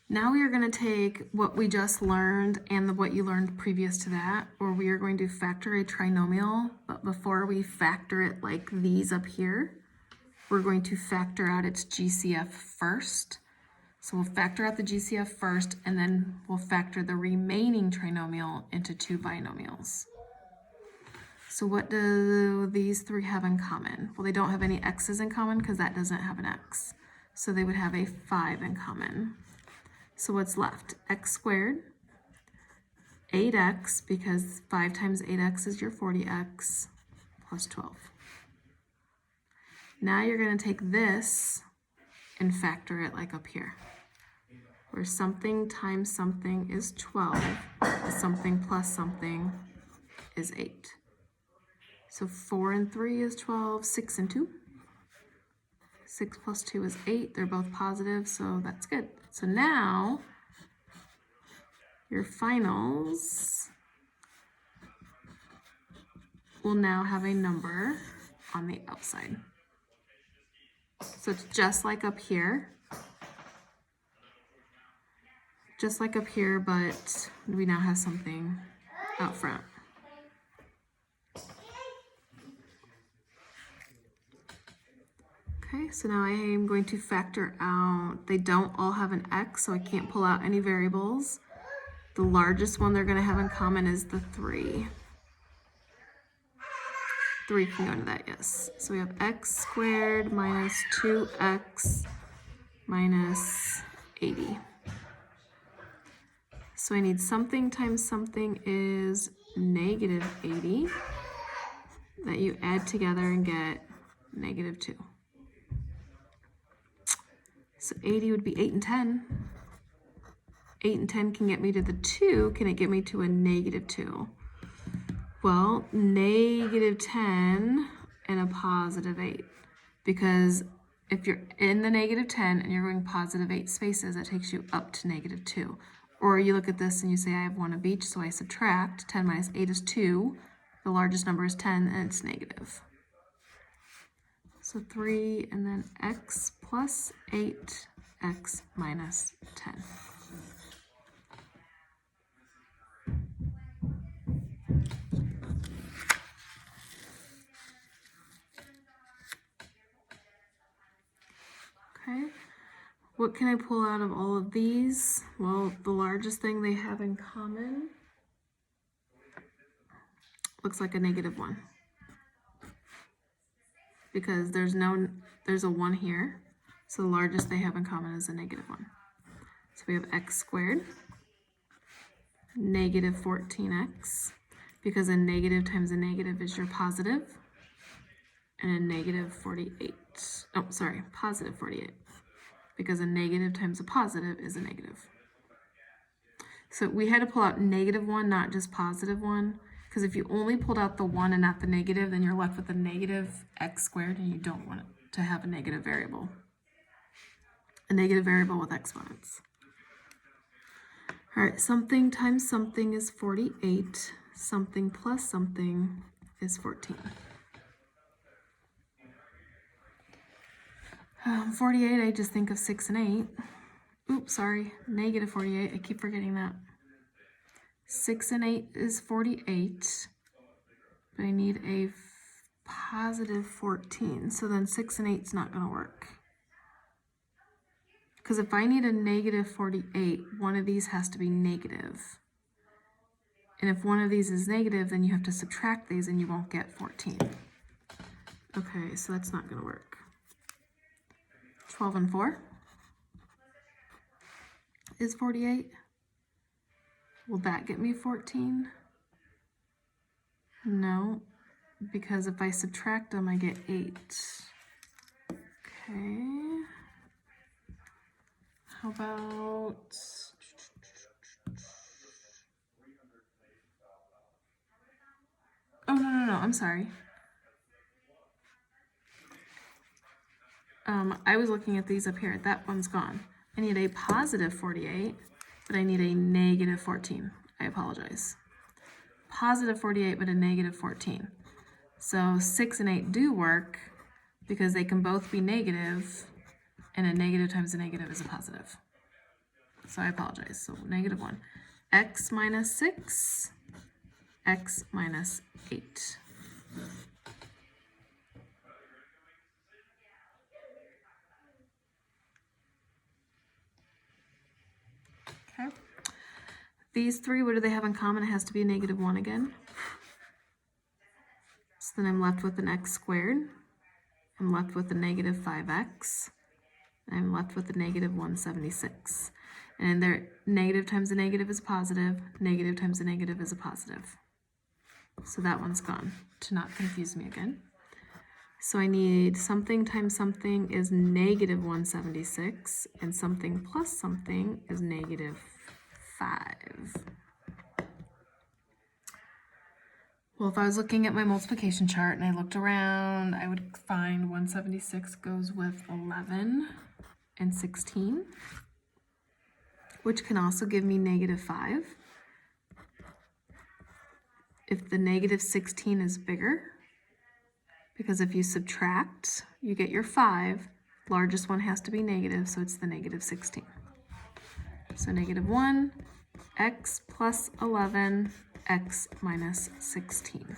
Now we are going to take what we just learned and what you learned previous to that, or we are going to factor a trinomial, but before we factor it like these up here, we're going to factor out its GCF first. So we'll factor out the GCF first, and then we'll factor the remaining trinomial into two binomials. So what do these three have in common? Well, they don't have any x's in common because that doesn't have an x. So they would have a 5 in common. So what's left? X squared, 8x, because 5 times 8x is your 40x, plus 12. Now you're going to take this and factor it like up here, where something times something is 12, something plus something is 8. So 4 and 3 is 12, 6 and 2. 6 plus 2 is 8. They're both positive, so that's good. So now your finals will now have a number on the outside. So it's just like up here. Just like up here, but we now have something out front. Okay, so now I am going to factor out, they don't all have an x, so I can't pull out any variables. The largest one they're going to have in common is the 3. 3 can go into that, yes. So we have x squared minus 2x minus 80. So I need something times something is negative 80 that you add together and get negative 2. So 80 would be 8 and 10. 8 and 10 can get me to the 2. Can it get me to a negative 2? Well, negative 10 and a positive 8. Because if you're in the negative 10 and you're going positive 8 spaces, that takes you up to negative 2. Or you look at this and you say, I have one of each, so I subtract. 10 minus 8 is 2. The largest number is 10, and it's negative. So 3, and then x plus 8, x minus 10. Okay, what can I pull out of all of these? Well, the largest thing they have in common looks like a negative 1. Because there's a 1 here, so the largest they have in common is a negative 1. So we have x squared, negative 14x, because a negative times a negative is your positive, and a negative 48. Oh, sorry, positive 48, because a negative times a positive is a negative. So we had to pull out negative 1, not just positive 1. Because if you only pulled out the 1 and not the negative, then you're left with a negative x squared, and you don't want to have a negative variable. A negative variable with exponents. All right, something times something is 48. Something plus something is 14. 48, I just think of 6 and 8. Oops, sorry, negative 48. I keep forgetting that. 6 and 8 is 48, but I need a positive 14, so then 6 and 8 is not going to work. Because if I need a negative 48, one of these has to be negative. And if one of these is negative, then you have to subtract these and you won't get 14. Okay, so that's not going to work. 12 and 4 is 48. Will that get me 14? No, because if I subtract them, I get 8. Okay. How about... Oh, no, I'm sorry. I was looking at these up here. That one's gone. I need a positive 48, but I need a negative 14. I apologize. Positive 48, but a negative 14. So 6 and 8 do work because they can both be negative, and a negative times a negative is a positive. so I apologize. So negative 1. X minus 6, x minus 8. Okay. These three, what do they have in common? It has to be a negative 1 again. So then I'm left with an x squared. I'm left with a negative 5x. I'm left with a negative 176. And their negative times a negative is positive. Negative times a negative is a positive. So that one's gone, to not confuse me again. So I need something times something is negative 176, and something plus something is negative 5. Well, if I was looking at my multiplication chart and I looked around, I would find 176 goes with 11 and 16, which can also give me negative 5. If the negative 16 is bigger, because if you subtract, you get your 5, largest one has to be negative, so it's the negative 16. So negative 1, x plus 11, x minus 16.